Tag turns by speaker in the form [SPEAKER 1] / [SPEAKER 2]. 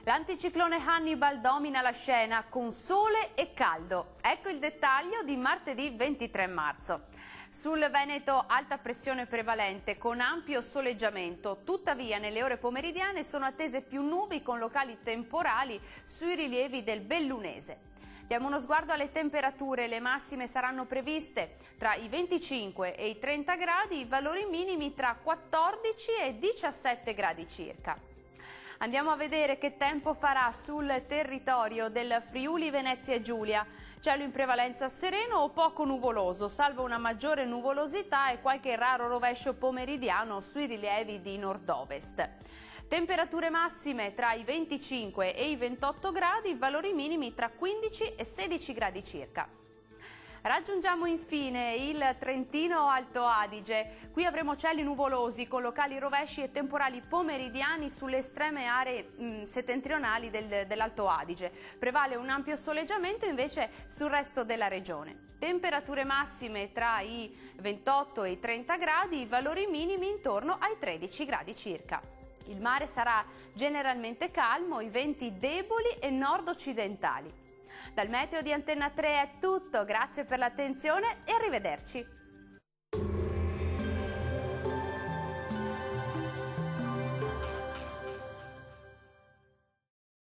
[SPEAKER 1] L'anticiclone Hannibal domina la scena con sole e caldo. Ecco il dettaglio di martedì 23 marzo. Sul Veneto alta pressione prevalente con ampio soleggiamento, tuttavia nelle ore pomeridiane sono attese più nubi con locali temporali sui rilievi del Bellunese. Diamo uno sguardo alle temperature, le massime saranno previste tra i 25 e i 30 gradi, i valori minimi tra 14 e 17 gradi circa. Andiamo a vedere che tempo farà sul territorio del Friuli Venezia Giulia. Cielo in prevalenza sereno o poco nuvoloso, salvo una maggiore nuvolosità e qualche raro rovescio pomeridiano sui rilievi di nord-ovest. Temperature massime tra i 25 e i 28 gradi, valori minimi tra 15 e 16 gradi circa. Raggiungiamo infine il Trentino Alto Adige. Qui avremo cieli nuvolosi con locali rovesci e temporali pomeridiani sulle estreme aree settentrionali dell'Alto Adige. Prevale un ampio soleggiamento invece sul resto della regione. Temperature massime tra i 28 e i 30 gradi, i valori minimi intorno ai 13 gradi circa. Il mare sarà generalmente calmo, i venti deboli e nord-occidentali. Dal meteo di Antenna 3 è tutto, grazie per l'attenzione e arrivederci!